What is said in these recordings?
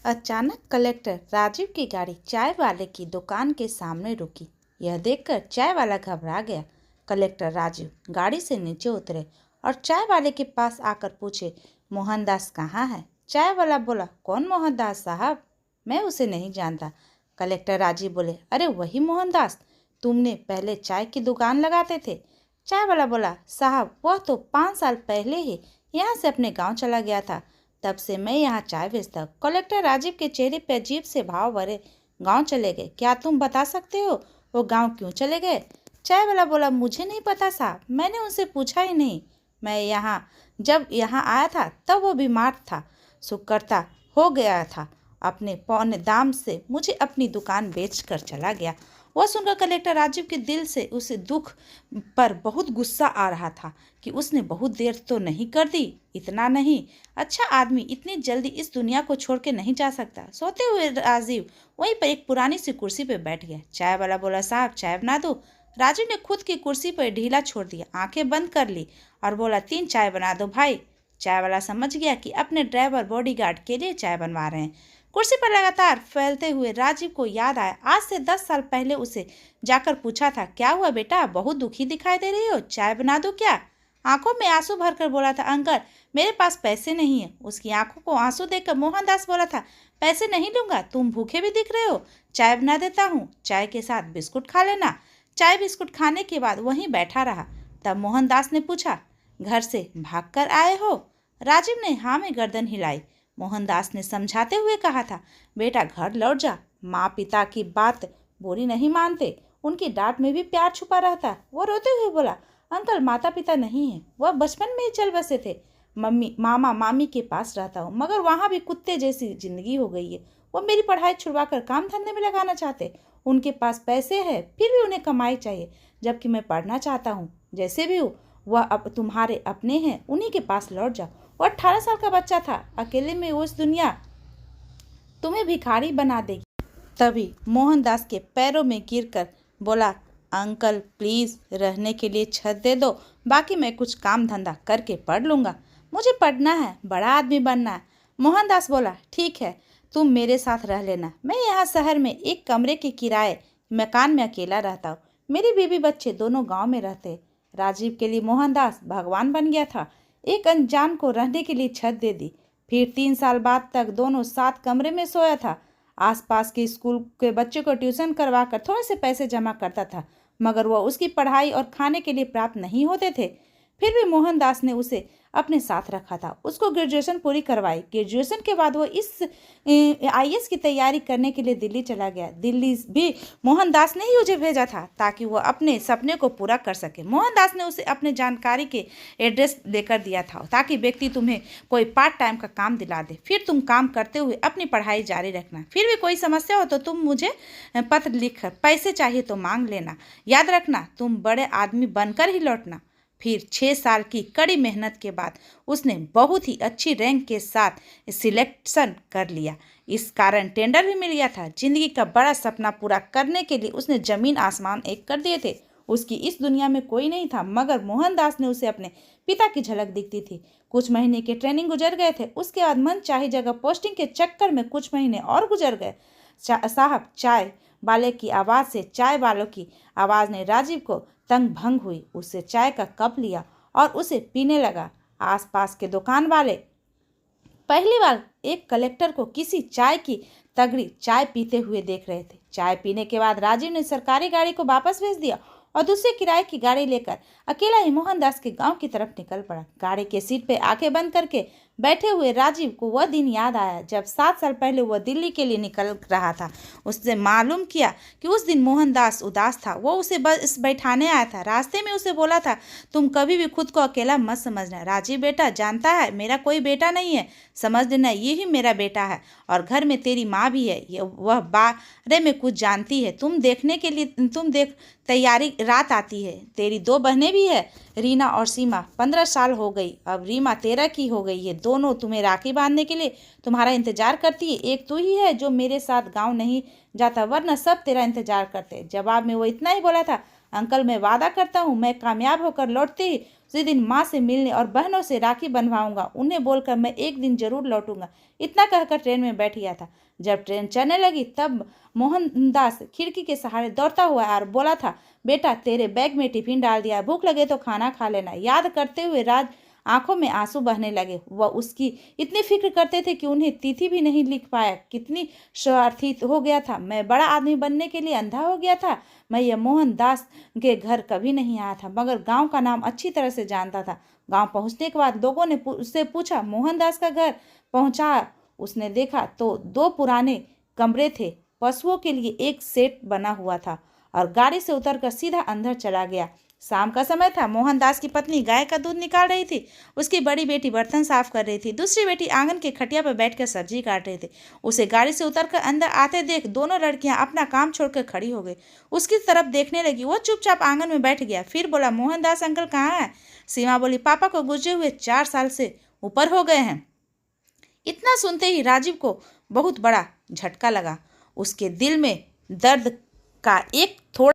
अचानक कलेक्टर राजीव की गाड़ी चाय वाले की दुकान के सामने रुकी। यह देखकर चाय वाला घबरा गया। कलेक्टर राजीव गाड़ी से नीचे उतरे और चाय वाले के पास आकर पूछे, मोहनदास कहाँ है? चाय वाला बोला, कौन मोहनदास साहब? मैं उसे नहीं जानता। कलेक्टर राजीव बोले, अरे वही मोहनदास, तुमने पहले चाय की दुकान लगाते थे। चाय वाला बोला, साहब वह तो 5 साल पहले ही यहाँ से अपने गांव चला गया था, तब से मैं यहाँ चाय बेचता हूँ। कलेक्टर राजीव के चेहरे पर अजीब से भाव भरे। गांव चले गए? क्या तुम बता सकते हो वो गांव क्यों चले गए? चाय वाला बोला, मुझे नहीं पता साहब, मैंने उनसे पूछा ही नहीं। मैं जब यहाँ आया था तब वो बीमार था, सुकरता हो गया था। अपने पौने दाम से मुझे अपनी दुकान बेच कर चला गया। वह सुनकर कलेक्टर राजीव के दिल से उसे दुख पर बहुत गुस्सा आ रहा था कि उसने बहुत देर तो नहीं कर दी। इतना नहीं, अच्छा आदमी इतनी जल्दी इस दुनिया को छोड़ के नहीं जा सकता। सोते हुए राजीव वहीं पर एक पुरानी सी कुर्सी पर बैठ गया। चाय वाला बोला, साहब चाय बना दो? राजीव ने खुद की कुर्सी पर ढीला छोड़ दिया, आंखें बंद कर ली और बोला, 3 चाय बना दो भाई। चाय वाला समझ गया कि अपने ड्राइवर बॉडीगार्ड के लिए चाय बनवा रहे हैं। कुर्सी पर लगातार फैलते हुए राजीव को याद आया, आज से 10 साल पहले उसे जाकर पूछा था, क्या हुआ बेटा, बहुत दुखी दिखाई दे रही हो, चाय बना दो क्या? आंखों में आंसू भरकर बोला था, अंकल मेरे पास पैसे नहीं है। उसकी आंखों को आंसू देखकर मोहनदास बोला था, पैसे नहीं लूंगा, तुम भूखे भी दिख रहे हो, चाय बना देता हूँ, चाय के साथ बिस्कुट खा लेना। चाय बिस्कुट खाने के बाद वहीं बैठा रहा। तब मोहनदास ने पूछा, घर से भाग कर आए हो? राजीव ने हाँ में गर्दन हिलाई। मोहनदास ने समझाते हुए कहा था, बेटा घर लौट जा, माँ पिता की बात बुरी नहीं मानते, उनकी डांट में भी प्यार छुपा रहता। वो रोते हुए बोला, अंकल माता पिता नहीं है, वह बचपन में ही चल बसे थे। मम्मी मामा मामी के पास रहता हूँ, मगर वहाँ भी कुत्ते जैसी जिंदगी हो गई है। वो मेरी पढ़ाई छुड़वा कर काम धंधे में लगाना चाहते। उनके पास पैसे है, फिर भी उन्हें कमाई चाहिए, जबकि मैं पढ़ना चाहता हूँ। जैसे भी हो, वह अब तुम्हारे अपने हैं, उन्हीं के पास लौट जाओ। वो 18 साल का बच्चा था, अकेले में उस दुनिया तुम्हें भिखारी बना देगी। तभी मोहनदास के पैरों में गिरकर बोला, अंकल प्लीज़ रहने के लिए छत दे दो, बाकी मैं कुछ काम धंधा करके पढ़ लूँगा। मुझे पढ़ना है, बड़ा आदमी बनना है। मोहनदास बोला, ठीक है, तुम मेरे साथ रह लेना। मैं यहाँ शहर में एक कमरे के किराए मकान में अकेला रहता हूँ। मेरी बीवी बच्चे दोनों गाँव में रहते। राजीव के लिए मोहनदास भगवान बन गया था। एक अनजान को रहने के लिए छत दे दी। फिर 3 साल बाद तक दोनों साथ कमरे में सोया था। आसपास के स्कूल के बच्चों को ट्यूशन करवा कर थोड़े से पैसे जमा करता था, मगर वह उसकी पढ़ाई और खाने के लिए प्राप्त नहीं होते थे। फिर भी मोहनदास ने उसे अपने साथ रखा था। उसको ग्रेजुएशन पूरी करवाई। ग्रेजुएशन के बाद वो इस आईएएस की तैयारी करने के लिए दिल्ली चला गया। दिल्ली भी मोहनदास ने ही उसे भेजा था ताकि वो अपने सपने को पूरा कर सके। मोहनदास ने उसे अपने जानकारी के एड्रेस देकर दिया था ताकि व्यक्ति तुम्हें कोई पार्ट टाइम का काम दिला दे, फिर तुम काम करते हुए अपनी पढ़ाई जारी रखना। फिर भी कोई समस्या हो तो तुम मुझे पत्र लिखकर, पैसे चाहिए तो मांग लेना। याद रखना, तुम बड़े आदमी बनकर ही लौटना। फिर 6 साल की कड़ी मेहनत के बाद उसने बहुत ही अच्छी रैंक के साथ सिलेक्शन कर लिया। इस कारण टेंडर भी मिल गया था। जिंदगी का बड़ा सपना पूरा करने के लिए उसने जमीन आसमान एक कर दिए थे। उसकी इस दुनिया में कोई नहीं था, मगर मोहनदास ने उसे अपने पिता की झलक दिखती थी। कुछ महीने के ट्रेनिंग गुजर गए थे। उसके बाद मन चाही जगह पोस्टिंग के चक्कर में कुछ महीने और गुजर गए। साहब चाय वाले की आवाज़ से चाय वालों की आवाज़ ने राजीव को तंग भंग हुई। उससे चाय का कप लिया और उसे पीने लगा। आसपास के दुकान वाले पहली बार एक कलेक्टर को किसी चाय की तगड़ी चाय पीते हुए देख रहे थे। चाय पीने के बाद राजीव ने सरकारी गाड़ी को वापस भेज दिया और दूसरे किराए की गाड़ी लेकर अकेला ही मोहनदास के गांव की तरफ निकल पड़ा। गाड़ी के सीट पे आंखें बंद करके बैठे हुए राजीव को वह दिन याद आया जब 7 साल पहले वह दिल्ली के लिए निकल रहा था। उसने मालूम किया कि उस दिन मोहनदास उदास था। वो उसे बस बैठाने आया था। रास्ते में उसे बोला था, तुम कभी भी खुद को अकेला मत समझना। राजीव बेटा, जानता है मेरा कोई बेटा नहीं है, समझ लेना ये ही मेरा बेटा है और घर में तेरी माँ भी है, वह बारे में कुछ जानती है। तुम देख तैयारी रात आती है। तेरी 2 बहनें भी है, रीना और सीमा। 15 साल हो गई, अब रीमा 13 की हो गई है। दोनों तुम्हें राखी बांधने के लिए तुम्हारा इंतजार करती है। एक तू ही है जो मेरे साथ गांव नहीं जाता, वरना सब तेरा इंतजार करते। जवाब में वो इतना ही बोला था, अंकल मैं वादा करता हूँ मैं कामयाब होकर लौटते ही उसी दिन माँ से मिलने और बहनों से राखी बंधवाऊंगा, उन्हें बोलकर मैं एक दिन जरूर लौटूंगा। इतना कहकर ट्रेन में बैठ गया था। जब ट्रेन चलने लगी तब मोहनदास खिड़की के सहारे दौड़ता हुआ और बोला था, बेटा तेरे बैग में टिफिन डाल दिया, भूख लगे तो खाना खा लेना। याद करते हुए राज आंखों में आंसू बहने लगे। वह उसकी इतनी फिक्र करते थे कि उन्हें तिथि भी नहीं लिख पाया। कितनी स्वार्थी हो गया था। मैं बड़ा आदमी बनने के लिए अंधा हो गया था। मैं यह मोहनदास के घर कभी नहीं आया था, मगर गांव का नाम अच्छी तरह से जानता था। गांव पहुंचने के बाद लोगों ने उससे पूछा, मोहनदास का घर पहुंचा। उसने देखा तो 2 पुराने कमरे थे, पशुओं के लिए एक सेट बना हुआ था और गाड़ी से उतरकर सीधा अंदर चला गया। शाम का समय था। मोहनदास की पत्नी गाय का दूध निकाल रही थी। उसकी बड़ी बेटी बर्तन साफ कर रही थी। दूसरी बेटी आंगन के खटिया पर बैठकर सब्जी काट रही थी। उसे गाड़ी से उतरकर अंदर आते देख दोनों लड़कियां अपना काम छोड़कर खड़ी हो गई। उसकी तरफ देखने लगी। वो चुपचाप आंगन में बैठ गया। फिर बोला, मोहनदास अंकल कहाँ है? सीमा बोली, पापा को गुजरे हुए 4 साल से ऊपर हो गए हैं। इतना सुनते ही राजीव को बहुत बड़ा झटका लगा। उसके दिल में दर्द का एक थोड़ा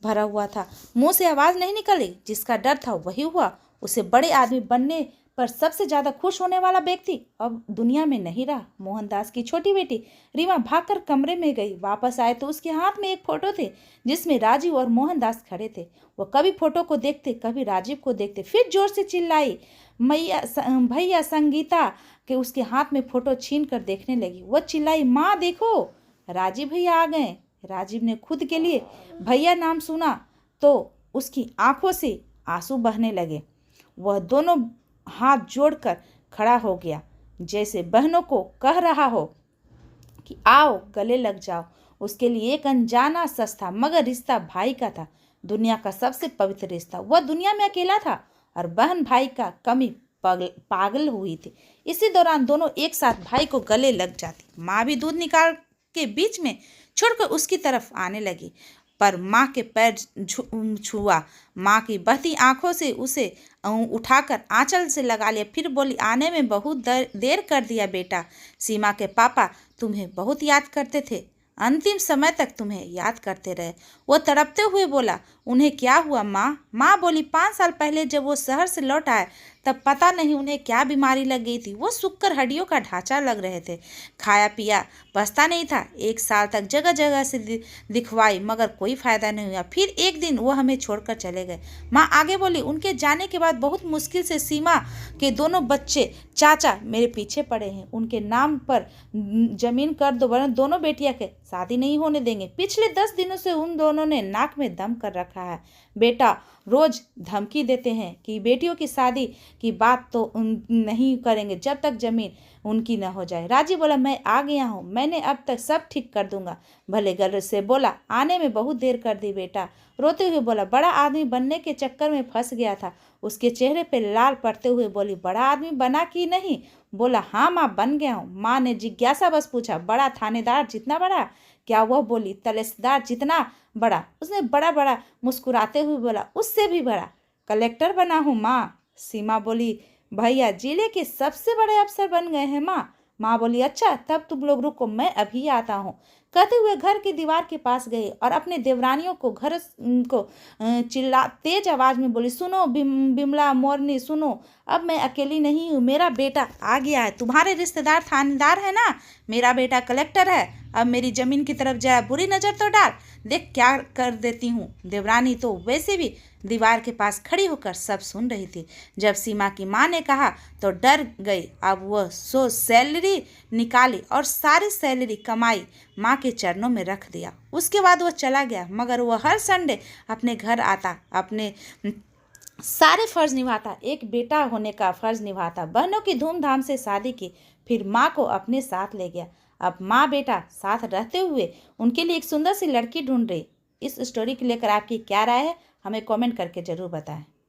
भरा हुआ था। मुंह से आवाज नहीं निकली। जिसका डर था वही हुआ। उसे बड़े आदमी बनने पर सबसे ज्यादा खुश होने वाला व्यक्ति अब दुनिया में नहीं रहा। मोहनदास की छोटी बेटी रीमा भागकर कमरे में गई। वापस आए तो उसके हाथ में एक फोटो थे जिसमें राजीव और मोहनदास खड़े थे। वो कभी फोटो को देखते, कभी राजीव को देखते। फिर जोर से चिल्लाई, मैया भैया। संगीता के उसके हाथ में फोटो छीन कर देखने लगी। वो चिल्लाई, माँ देखो, राजीव भैया आ गए। राजीव ने खुद के लिए भैया नाम सुना तो उसकी आंखों से आंसू बहने लगे। वह दोनों हाथ जोड़कर खड़ा हो गया, जैसे बहनों को कह रहा हो कि आओ गले लग जाओ। उसके लिए एक अनजाना सस्ता मगर रिश्ता भाई का था, दुनिया का सबसे पवित्र रिश्ता। वह दुनिया में अकेला था और बहन भाई का कमी पागल हुई थी। इसी दौरान दोनों एक साथ भाई को गले लग जाती। माँ भी दूध निकाल के बीच में छोड़कर उसकी तरफ आने लगी, पर माँ के पैर छुआ। माँ की बहती आंखों से उसे उठाकर आंचल से लगा लिया। फिर बोली, आने में बहुत देर कर दिया बेटा। सीमा के पापा तुम्हें बहुत याद करते थे, अंतिम समय तक तुम्हें याद करते रहे। वो तड़पते हुए बोला, उन्हें क्या हुआ माँ? माँ बोली, 5 साल पहले जब वो शहर से लौट आए तब पता नहीं उन्हें क्या बीमारी लग गई थी। वो सूखकर हड्डियों का ढांचा लग रहे थे। खाया पिया बचता नहीं था। 1 साल तक जगह जगह से दिखवाई मगर कोई फायदा नहीं हुआ। फिर एक दिन वो हमें छोड़कर चले गए। माँ आगे बोली, उनके जाने के बाद बहुत मुश्किल से सीमा के दोनों बच्चे चाचा मेरे पीछे पड़े हैं। उनके नाम पर जमीन कर दो वरना दोनों बेटियां के शादी नहीं होने देंगे। पिछले 10 दिनों से उन दोनों ने नाक में दम कर रखा है। बेटा रोज धमकी देते हैं कि बेटियों की शादी की बात तो नहीं करेंगे जब तक जमीन उनकी न हो जाए। राजी बोला, मैं आ गया हूँ, मैंने अब तक सब ठीक कर दूंगा। भले गले से बोला, आने में बहुत देर कर दी बेटा। रोते हुए बोला, बड़ा आदमी बनने के चक्कर में फंस गया था। उसके चेहरे पे लाल पड़ते हुए बोली, बड़ा आदमी बना कि नहीं? बोला, हाँ माँ बन गया हूँ। माँ ने जिज्ञासा बस पूछा, बड़ा थानेदार जितना बड़ा? क्या? वह बोली, तहसीलदार जितना बड़ा। उसने बड़ा बड़ा मुस्कुराते हुए बोला, उससे भी बड़ा। कलेक्टर बना हूँ माँ। सीमा बोली, भैया जिले के सबसे बड़े अफसर बन गए हैं माँ। माँ बोली, अच्छा तब तुम लोग रुको, मैं अभी आता हूँ। कहते हुए घर की दीवार के पास गए और अपने देवरानियों को घर को चिल्ला तेज आवाज में बोली, सुनो बिमला मोरनी सुनो, अब मैं अकेली नहीं हूँ। मेरा बेटा आ गया है। तुम्हारे रिश्तेदार थानेदार है ना, मेरा बेटा कलेक्टर है। अब मेरी जमीन की तरफ जरा बुरी नजर तो डाल, देख क्या कर देती हूँ। देवरानी तो वैसे भी दीवार के पास खड़ी होकर सब सुन रही थी। जब सीमा की माँ ने कहा तो डर गई। अब वह सैलरी निकाली और सारी सैलरी कमाई माँ के चरणों में रख दिया। उसके बाद वह चला गया, मगर वह हर संडे अपने घर आता, अपने सारे फर्ज निभाता, एक बेटा होने का फर्ज निभाता। बहनों की धूमधाम से शादी की, फिर माँ को अपने साथ ले गया। अब माँ बेटा साथ रहते हुए उनके लिए एक सुंदर सी लड़की ढूंढ रही। इस स्टोरी को लेकर आपकी क्या राय है, हमें कमेंट करके जरूर बताएं।